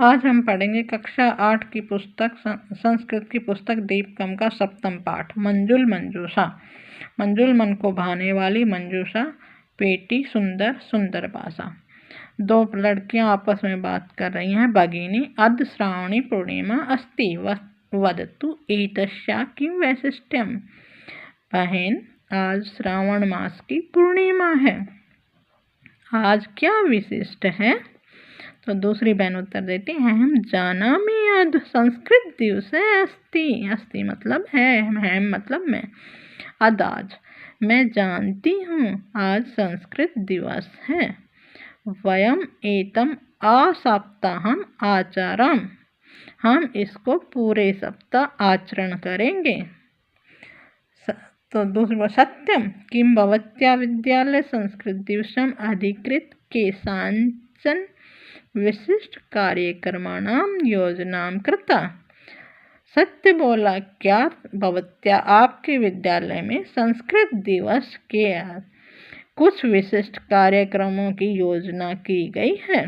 आज हम पढ़ेंगे कक्षा 8 की पुस्तक संस्कृत की पुस्तक दीपकम का 7वां पाठ मंजुल मंजूषा। मंजुल मन को भाने वाली, मंजूषा पेटी सुंदर सुंदर बासा। दो लड़कियां आपस में बात कर रही हैं। भगिनी अद्य श्रावणी पूर्णिमा अस्ति वदतु एतस्या किं वैशिष्ट्यम। बहन, आज श्रावण मास की पूर्णिमा है, आज क्या विशिष्ट है। तो दूसरी बहन उत्तर देती है, हम जानामि अद्य संस्कृत दिवसे अस्ति। अस्ति मतलब है मतलब मैं। अद आज, मैं जानती हूँ आज संस्कृत दिवस है। वयम एतम असप्ताहम आचरम, हम इसको पूरे सप्ताह आचरण करेंगे। तो दूसरा, सत्यम किं भवत्या विद्यालय संस्कृत दिवसम अधिकृत केषांचन विशिष्ट कार्यक्रमाणाम योजनाम कृता। सत्य बोला, क्या भवत्या आपके विद्यालय में संस्कृत दिवस के कुछ विशिष्ट कार्यक्रमों की योजना की गई है।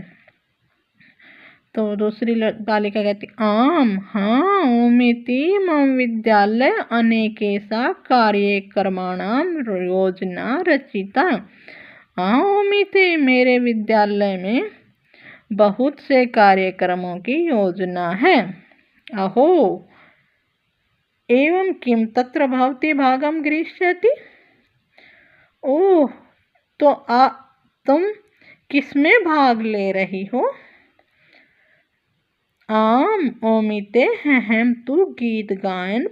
तो दूसरी बालिका कहती, आम हाँ ओमिति मम विद्यालय अनेकेषा कार्यक्रमाणाम योजना रचिता। हाँ ओमिति, मेरे विद्यालय में बहुत से कार्यक्रमों की योजना है। अहो एवं किम तत्र भवती भागम गृह्णाति। ओह, तो तुम किसमें भाग ले रही हो। आम ओमिते हम तु गीत गायन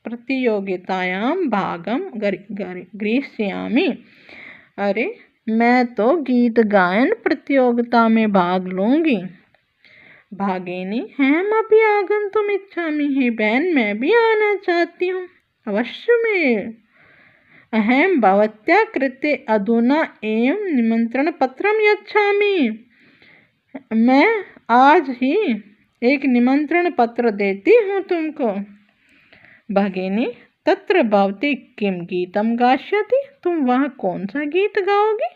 प्रतियोगितायां भागम गृह्णामि। अरे, मैं तो गीत गायन प्रतियोगिता में भाग लूंगी। भागिनी हम अपि आगन्तुम् इच्छामि। हे बहन, मैं भी आना चाहती हूँ। अवश्य में। अहम भवत्या कृते अधुना एव निमंत्रण पत्रम यच्छामि। मैं आज ही एक निमंत्रण पत्र देती हूँ तुमको। भगिनी तत्र भवती किम गीतम गास्यति। तुम वहाँ कौन सा गीत गाओगी।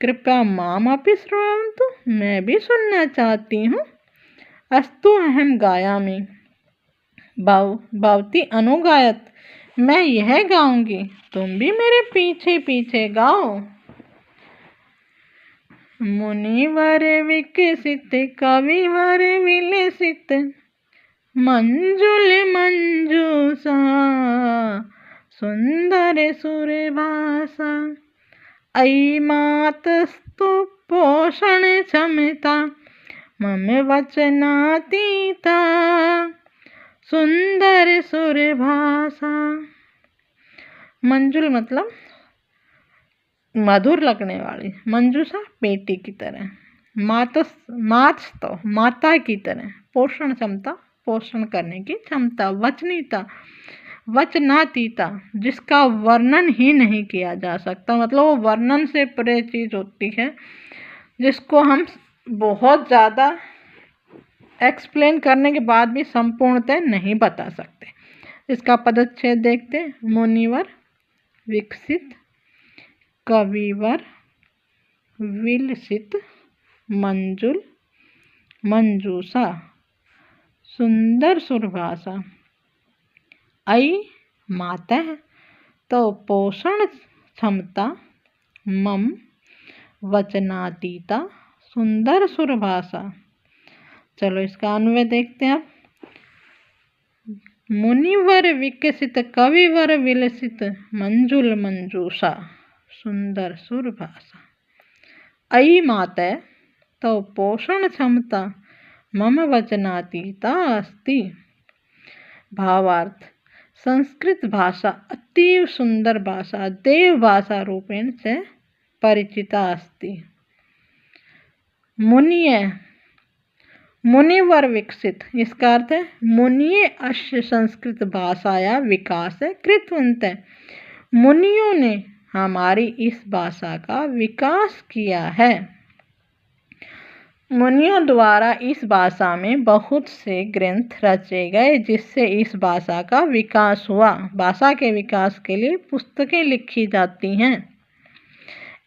कृपया माम अपि श्रृण्वन्तु, मैं भी सुनना चाहती हूँ। अस्तु अहम गायामि। भवती अनुगायत, मैं यह गाऊंगी, तुम भी मेरे पीछे पीछे गाओ। मुनिवर विकसित कविवर विलसित मंजुल मंजूषा सुंदर सुरभाषा। अयि मातस्तु पोषण क्षमता मम वचनातीता सुंदर सुरभाषा। मंजुल मतलब मधुर लगने वाली, मंजूषा पेटी की तरह, मातस्तु माता की तरह, पोषण क्षमता पोषण करने की क्षमता, वचनीता वचनातीता जिसका वर्णन ही नहीं किया जा सकता। मतलब वो वर्णन से परे चीज़ होती है जिसको हम बहुत ज़्यादा एक्सप्लेन करने के बाद भी संपूर्णतः नहीं बता सकते। इसका पदच्छेद देखते हैं। मुनिवर विकसित कविवर विलसित मंजुल मंजूषा सुंदर सुरभाषा। अयि माता है तो पोषण क्षमता, मम वचनातीता सुंदर सुरभाषा। चलो इसका अन्वय देखते हैं अब। मुनिवर विकसित कविवर विलसित मंजुल मंजूषा सुंदर सुरभाषा। अयि माता तो पोषण क्षमता मम वचनातीता अस्ति। भावार्थ, संस्कृत भाषा अतीव सुंदर भाषा, देव भाषा रूपेण से परिचिता अस्ति। मुनिवर विकसित, इसका अर्थ है मुनिये अस्य संस्कृत भाषाया विकास कृतवन्तः। मुनियों ने हमारी इस भाषा का विकास किया है। मुनियों द्वारा इस भाषा में बहुत से ग्रंथ रचे गए जिससे इस भाषा का विकास हुआ। भाषा के विकास के लिए पुस्तकें लिखी जाती हैं।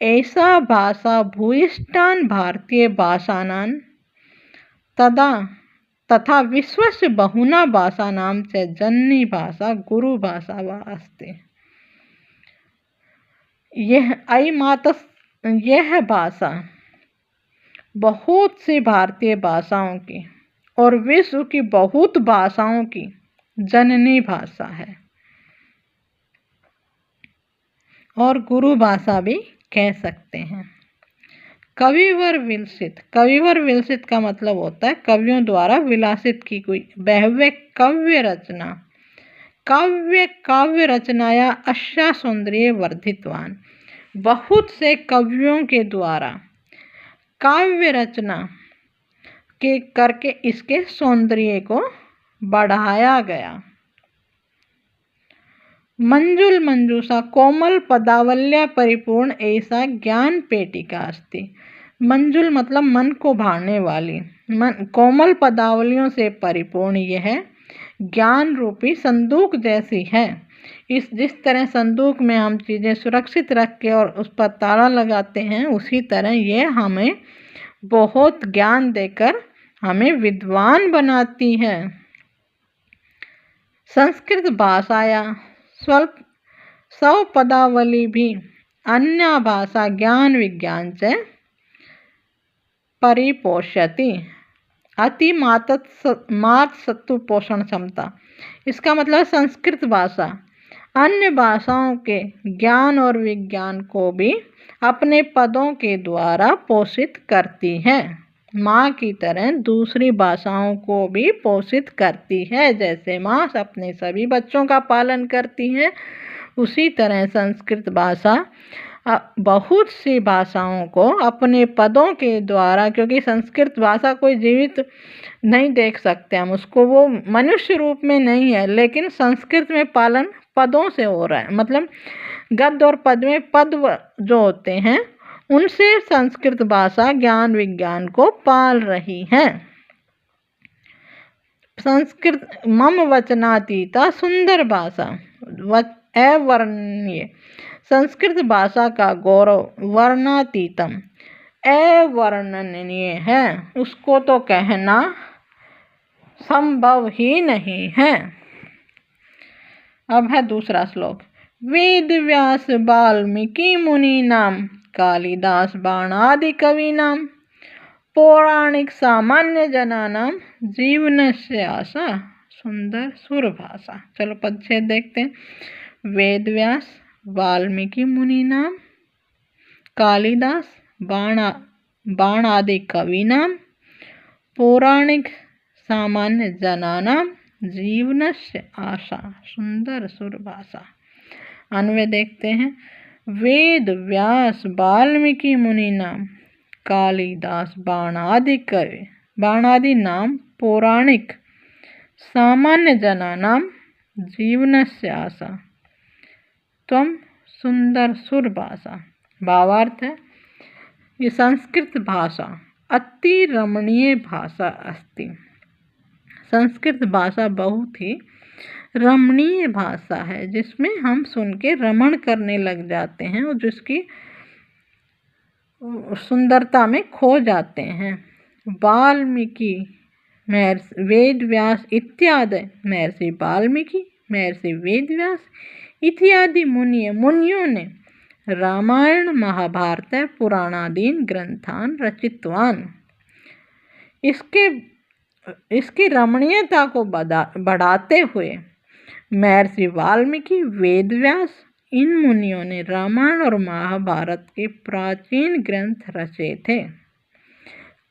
ऐसा भाषा भूयिष्ठान भारतीय भाषानां तथा विश्वस्य बहुना भाषानां च जननी भाषा गुरु भाषा वा अस्ति। यह भाषा बहुत सी भारतीय भाषाओं की और विश्व की बहुत भाषाओं की जननी भाषा है और गुरु भाषा भी कह सकते हैं। कविवर विलसित का मतलब होता है कवियों द्वारा विलासित की कोई बहवे काव्य रचनाया अशा सौंदर्य वर्धितवान। बहुत से कवियों के द्वारा काव्य रचना के करके इसके सौंदर्य को बढ़ाया गया। मंजुल मंजूषा कोमल पदावल्या परिपूर्ण ऐसा ज्ञान पेटिका अस्ति। मंजुल मतलब मन को भाने वाली, कोमल पदावलियों से परिपूर्ण यह ज्ञान रूपी संदूक जैसी है। जिस तरह संदूक में हम चीज़ें सुरक्षित रख के और उस पर ताला लगाते हैं, उसी तरह ये हमें बहुत ज्ञान देकर हमें विद्वान बनाती है। संस्कृत भाषाया स्वपदावली भी अन्य भाषा ज्ञान विज्ञान से परिपोषयति। अति मात सत्व पोषण क्षमता। इसका मतलब संस्कृत भाषा अन्य भाषाओं के ज्ञान और विज्ञान को भी अपने पदों के द्वारा पोषित करती है। माँ की तरह दूसरी भाषाओं को भी पोषित करती है। जैसे माँ अपने सभी बच्चों का पालन करती है, उसी तरह संस्कृत भाषा बहुत सी भाषाओं को अपने पदों के द्वारा, क्योंकि संस्कृत भाषा कोई जीवित नहीं देख सकते हम उसको, वो मनुष्य रूप में नहीं है, लेकिन संस्कृत में पालन पदों से हो रहा है। मतलब गद्य और पद में पद जो होते हैं उनसे संस्कृत भाषा ज्ञान विज्ञान को पाल रही है। संस्कृत मम वचनातीता सुंदर भाषा अवर्णनीय। संस्कृत भाषा का गौरव वर्णातीतम अवर्णनीय है, उसको तो कहना संभव ही नहीं है। अब है दूसरा श्लोक। वेद व्यास वाल्मीकि मुनीनाम कालिदास बाणादि कवीनाम पौराणिक सामान्य जनानाम जीवनस्य आशा सुंदर सुर भाषा। चलो पदच्छेद देखते हैं। वेद व्यास वाल्मीकि मुनीनाम कालिदास बाणादि कवीनाम पौराणिक सामान्य जनानाम जीवनस्य आशा सुंदर सुर भाषा। अन्वय देखते हैं। वेद व्यास वाल्मीकि मुनीनाम कालिदास बाणादि नाम पौराणिक सामान्य जनानाम जीवनस्य आशा त्वं सुंदर सुर भाषा। भावार्थ है, ये संस्कृत भाषा अति रमणीय भाषा अस्ति। संस्कृत भाषा बहुत ही रमणीय भाषा है, जिसमें हम सुन के रमण करने लग जाते हैं और जिसकी सुंदरता में खो जाते हैं। वाल्मीकि वेद व्यास इत्यादि महर्षि वाल्मीकि महर्षि वेद व्यास इत्यादि मुनियों ने रामायण महाभारत पुराणादीन ग्रंथान रचितवान। इसकी रमणीयता को बढ़ाते हुए महर्षि वाल्मीकि वेद व्यास इन मुनियों ने रामायण और महाभारत के प्राचीन ग्रंथ रचे थे।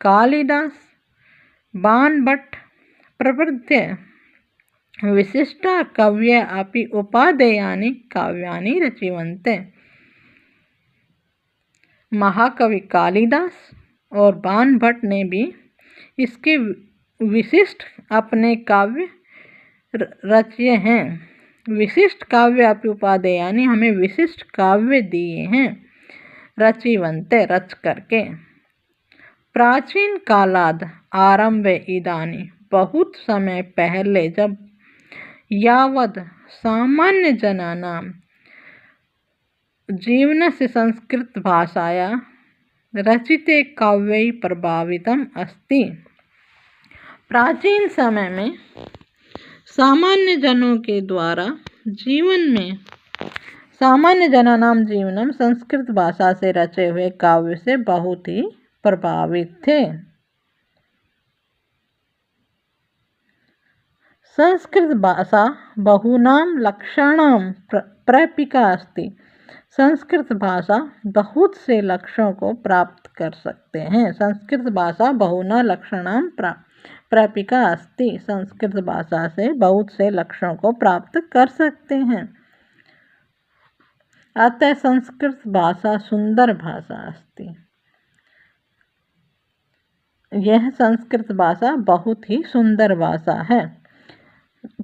कालिदास बाणभट्ट प्रभृत्य विशिष्टा कव्य अपि उपादेयानि काव्यानि रचिवन्ते। महाकवि कालिदास और बाणभट्ट ने भी इसके विशिष्ट अपने काव्य रचे हैं। विशिष्ट काव्य अपि उपादेयानि हमें विशिष्ट काव्य दिए हैं, रचिवन्ते रच करके। प्राचीन कालाद आरंभे इदानी बहुत समय पहले, जब यावद सामान्य जनानां जीवनस्य संस्कृत भाषाया रचिते काव्यै प्रभावितम् अस्ति। प्राचीन समय में सामान्य जनों के द्वारा जीवन में सामान्य जनानाम जीवनम संस्कृत भाषा से रचे हुए काव्य से बहुत ही प्रभावित थे। संस्कृत भाषा बहूनां लक्षणां प्रापिका अस्ति। संस्कृत भाषा बहुत से लक्ष्यों को प्राप्त कर सकते हैं। संस्कृत भाषा बहुना लक्षणां प्रापिका अस्ति। संस्कृत भाषा से बहुत से लक्ष्यों को प्राप्त कर सकते हैं। अतः संस्कृत भाषा सुंदर भाषा अस्ति। यह संस्कृत भाषा बहुत ही सुंदर भाषा है।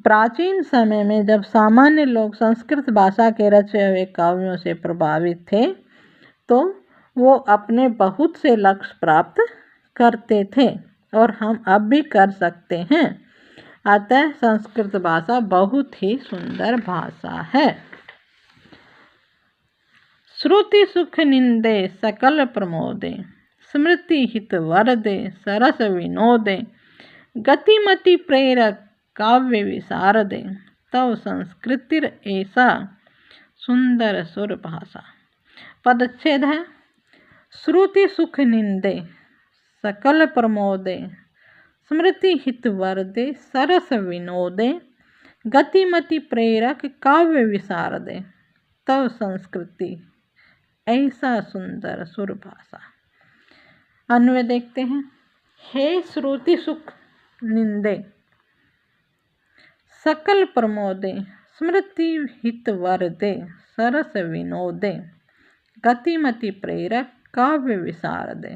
प्राचीन समय में जब सामान्य लोग संस्कृत भाषा के रचे हुए काव्यों से प्रभावित थे तो वो अपने बहुत से लक्ष्य प्राप्त करते थे और हम अब भी कर सकते हैं। अतः संस्कृत भाषा बहुत ही सुंदर भाषा है। श्रुति सुख निंदे सकल प्रमोदे, स्मृति हित वरदे सरस विनोदे, गतिमति प्रेरक काव्य विशारदे, तव संस्कृतिर ऐसा सुंदर सुर भाषा। पदच्छेद है। श्रुति सुख निंदे सकल प्रमोदे, स्मृति हित वरदे सरस विनोदे, गतिमति प्रेरक काव्य विशारदे, तव संस्कृति ऐसा सुंदर सुर भाषा। अन्वय देखते हैं। हे श्रुति सुख निंदे सकल प्रमोदे, स्मृति हित वरदे सरस विनोदे, गतिमति प्रेरक काव्य विशारदे,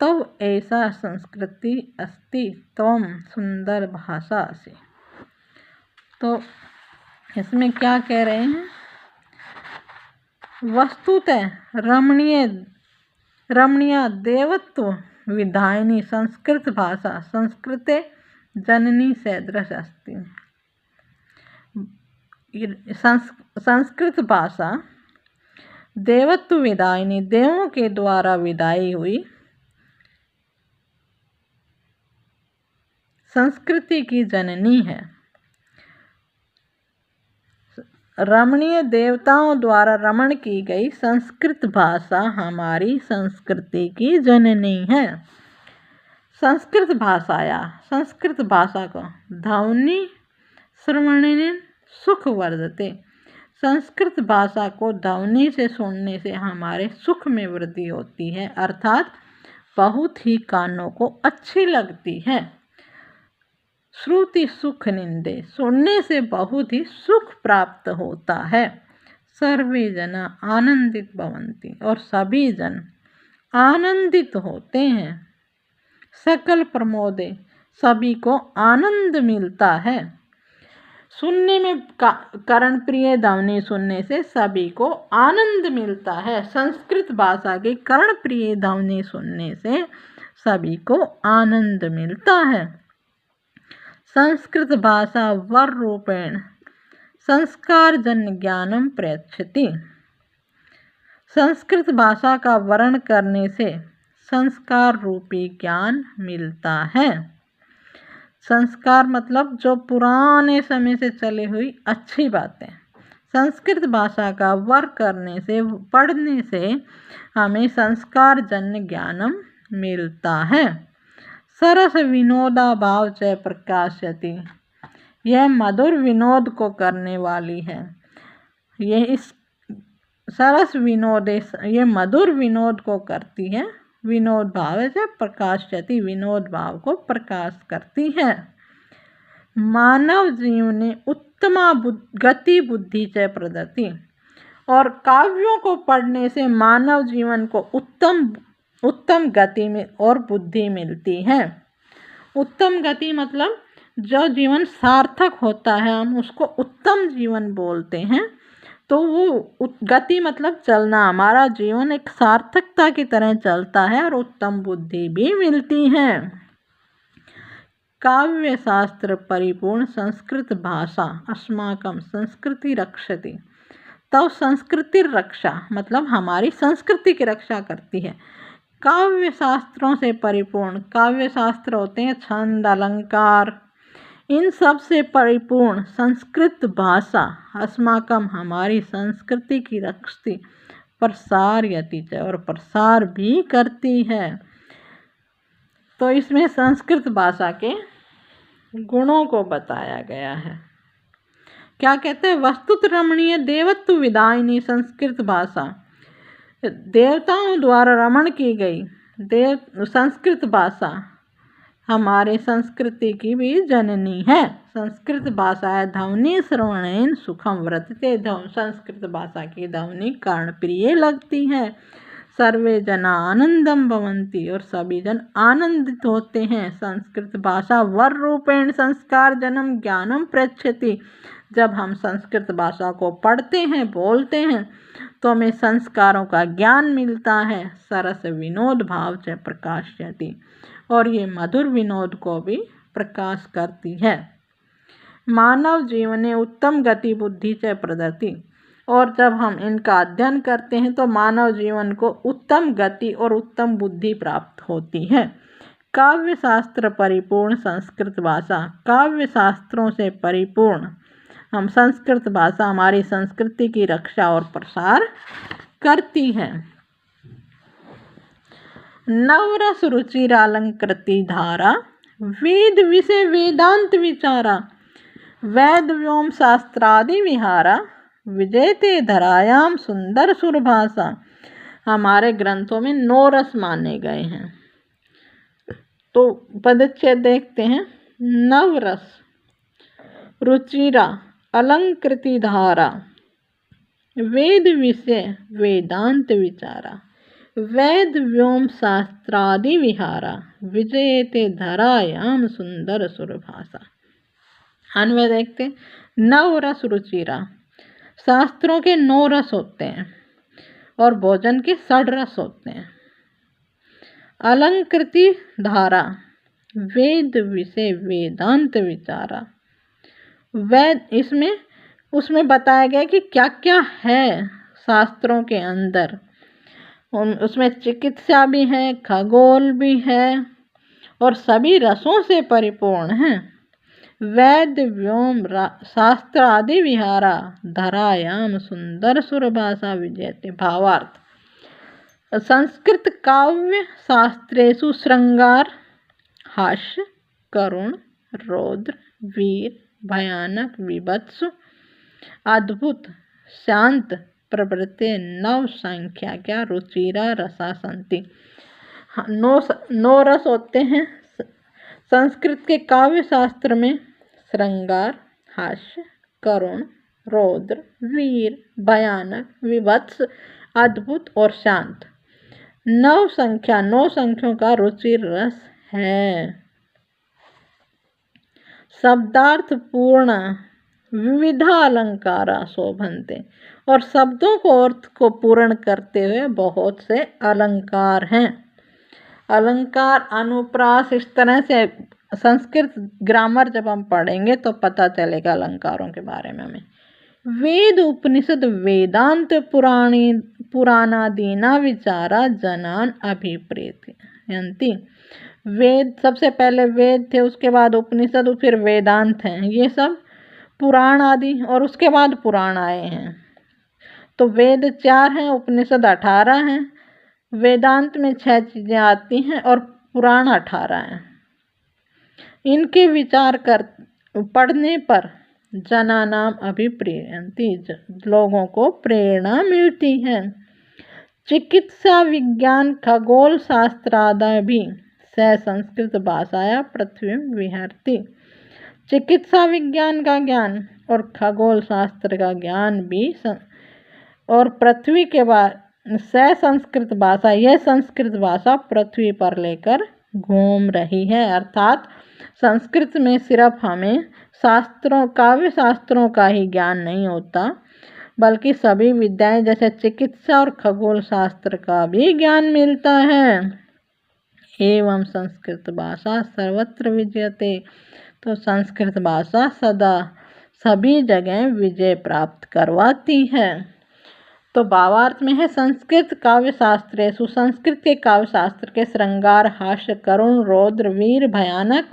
तव ऐसा संस्कृति अस्ति त्वं सुंदर भाषा से। तो इसमें क्या कह रहे हैं? वस्तुतः रमणीय देवत्व विधायिनी संस्कृत भाषा संस्कृते जननी सदृश अस्ति। संस्कृत भाषा देवत्व विदायिनी देवों के द्वारा विदाई हुई संस्कृति की जननी है। रमणीय देवताओं द्वारा रमण की गई संस्कृत भाषा हमारी संस्कृति की जननी है। संस्कृत भाषा को ध्वनि श्रवणेन सुख वर्धते। संस्कृत भाषा को ध्वनि से सुनने से हमारे सुख में वृद्धि होती है, अर्थात बहुत ही कानों को अच्छी लगती है। श्रुति सुख निंदे सुनने से बहुत ही सुख प्राप्त होता है। सर्वे जन आनंदित भवन्ति और सभी जन आनंदित होते हैं। सकल प्रमोदे सभी को आनंद मिलता है। सुनने में कर्ण प्रिय ध्वनि सुनने से सभी को आनंद मिलता है। संस्कृत भाषा की कर्ण प्रिय ध्वनि सुनने से सभी को आनंद मिलता है। संस्कृत भाषा वर रूपेण संस्कार जन्य ज्ञानम प्रयच्छति। संस्कृत भाषा का वर्ण करने से संस्कार रूपी ज्ञान मिलता है। संस्कार मतलब जो पुराने समय से चली हुई अच्छी बातें। संस्कृत भाषा का वर करने से पढ़ने से हमें संस्कार जन्य ज्ञानम मिलता है। सरस विनोदा भाव च प्रकाशयति। यह मधुर विनोद को करने वाली है। यह इस सरस विनोद ये मधुर विनोद को करती है। विनोद भाव से प्रकाशयति विनोद भाव को प्रकाश करती है। मानव जीवने उत्तमा गति बुद्धि च प्रदति। और काव्यों को पढ़ने से मानव जीवन को उत्तम गति में और बुद्धि मिलती है। उत्तम गति मतलब जो जीवन सार्थक होता है हम उसको उत्तम जीवन बोलते हैं। तो वो गति मतलब चलना, हमारा जीवन एक सार्थकता की तरह चलता है और उत्तम बुद्धि भी मिलती है। काव्य शास्त्र परिपूर्ण संस्कृत भाषा अस्माकं संस्कृति रक्षति। तो संस्कृति रक्षा मतलब हमारी संस्कृति की रक्षा करती है। काव्य शास्त्रों से परिपूर्ण, काव्य शास्त्र होते हैं छंद अलंकार, इन सब से परिपूर्ण संस्कृत भाषा अस्माकं हमारी संस्कृति की रक्षति प्रसारयति च और प्रसार भी करती है। तो इसमें संस्कृत भाषा के गुणों को बताया गया है। क्या कहते हैं? वस्तुत रमणीय देवत्व विदायिनी संस्कृत भाषा, देवताओं द्वारा रमण की गई संस्कृत भाषा हमारे संस्कृति की भी जननी है। संस्कृत भाषा है ध्वनि श्रवणेन सुखम व्रतते, संस्कृत भाषा की ध्वनि कर्ण प्रिय लगती है। सर्वे जना आनंदम भवन्ति और सभी जन आनंदित होते हैं। संस्कृत भाषा वर रूपेण संस्कार जनम ज्ञानम प्रयच्छति, जब हम संस्कृत भाषा को पढ़ते हैं बोलते हैं तो हमें संस्कारों का ज्ञान मिलता है। सरस विनोद भाव से प्रकाशयति, और ये मधुर विनोद को भी प्रकाश करती है। मानव जीवने उत्तम गति बुद्धि से प्रदति, और जब हम इनका अध्ययन करते हैं तो मानव जीवन को उत्तम गति और उत्तम बुद्धि प्राप्त होती है। काव्य शास्त्र परिपूर्ण संस्कृत भाषा, काव्य शास्त्रों से परिपूर्ण हम संस्कृत भाषा हमारी संस्कृति की रक्षा और प्रसार करती है। नवरस रुचिरालंकृति धारा, वेद विषय वेदांत विचारा, वेद व्योम शास्त्रादि विहारा, विजयते धरायाम सुंदर सुरभाषा। हमारे ग्रंथों में 9 रस माने गए हैं। तो पदच्छेद देखते हैं। नवरस, रुचिरा, अलंकृति धारा, वेद विषय वेदांत विचारा, वेद व्योम शास्त्रादि विहारा, विजयते धरायाम सुंदर सुरभाषा। अन्वय देखते। नवरस रुचिरा, शास्त्रों के 9 रस होते हैं और भोजन के 6 रस होते हैं। अलंकृति धारा, वेद विषय वेदांत विचारा, वेद उसमें बताया गया कि क्या क्या है शास्त्रों के अंदर। उसमें चिकित्सा भी है, खगोल भी है और सभी रसों से परिपूर्ण है। वेद व्योम शास्त्र आदि विहारा, धरायाम सुंदर सुरभाषा विजयते। भावार्थ, संस्कृत काव्य शास्त्रेषु श्रृंगार, हास्य, करुण, रौद्र, वीर, भयानक, विभत्स, अद्भुत, शांत प्रवृत्ति 9 संख्या क्या रुचिरा रसा सन्ति। 9 रस होते हैं संस्कृत के काव्य शास्त्र में। श्रृंगार, हास्य, करुण, रौद्र, वीर, भयानक, विभत्स, अद्भुत और शांत। 9 संख्यों का रुचिर रस है। शब्दार्थ पूर्ण विविधा अलंकारा शोभन्ते, और शब्दों को अर्थ को पूर्ण करते हुए बहुत से अलंकार हैं। अलंकार, अनुप्रास, इस तरह से संस्कृत ग्रामर जब हम पढ़ेंगे तो पता चलेगा अलंकारों के बारे में हमें। वेद उपनिषद वेदांत पुराणादीना विचारा जनान अभिप्रेतयन्ति। वेद, सबसे पहले वेद थे, उसके बाद उपनिषद, फिर वेदांत हैं। ये सब पुराण आदि और उसके बाद पुराण आए हैं। तो वेद 4 हैं, उपनिषद 18 हैं, वेदांत में 6 चीज़ें आती हैं और पुराण 18 हैं। इनके विचार पढ़ने पर जनानाम अभिप्रेयन्ति, लोगों को प्रेरणा मिलती है। चिकित्सा विज्ञान खगोल शास्त्रादि भी स संस्कृत भाषाया पृथ्वी विहरति। चिकित्सा विज्ञान का ज्ञान और खगोल शास्त्र का ज्ञान भी और पृथ्वी के बाद संस्कृत भाषा, यह संस्कृत भाषा पृथ्वी पर लेकर घूम रही है। अर्थात संस्कृत में सिर्फ हमें काव्य शास्त्रों का ही ज्ञान नहीं होता, बल्कि सभी विद्याएं जैसे चिकित्सा और खगोल शास्त्र का भी ज्ञान मिलता है। एवं संस्कृत भाषा सर्वत्र विजयते, तो संस्कृत भाषा सदा सभी जगह विजय प्राप्त करवाती है। तो भावार्थ में है संस्कृत काव्य शास्त्रेषु, संस्कृत के काव्य शास्त्र के श्रृंगार, हास्य, करुण, रौद्र, वीर, भयानक,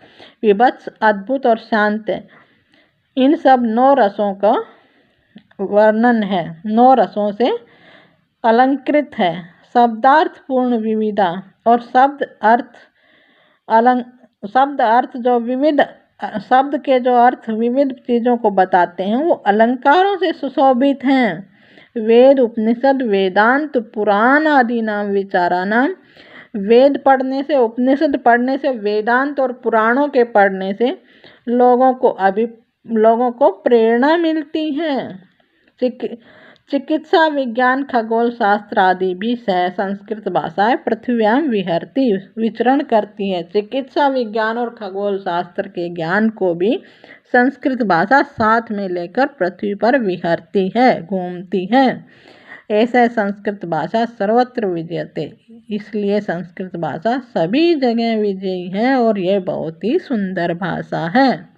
विभत्स, अद्भुत और शांत, इन सब 9 रसों का वर्णन है, 9 रसों से अलंकृत है। शब्दार्थ पूर्ण विविधा और शब्द अर्थ जो विविध, शब्द के जो अर्थ विविध चीज़ों को बताते हैं वो अलंकारों से सुशोभित हैं। वेद, उपनिषद, वेदांत, पुराण आदि नाम विचारानाम, वेद पढ़ने से, उपनिषद पढ़ने से, वेदांत और पुराणों के पढ़ने से लोगों को प्रेरणा मिलती है। चिकित्सा, विज्ञान, खगोल शास्त्र आदि भी संस्कृत भाषाएं पृथ्व्याम विहरती, विचरण करती है। चिकित्सा, विज्ञान और खगोल शास्त्र के ज्ञान को भी संस्कृत भाषा साथ में लेकर पृथ्वी पर विहरती है, घूमती है। ऐसे संस्कृत भाषा सर्वत्र विजयते, इसलिए संस्कृत भाषा सभी जगह विजयी है और यह बहुत ही सुंदर भाषा है।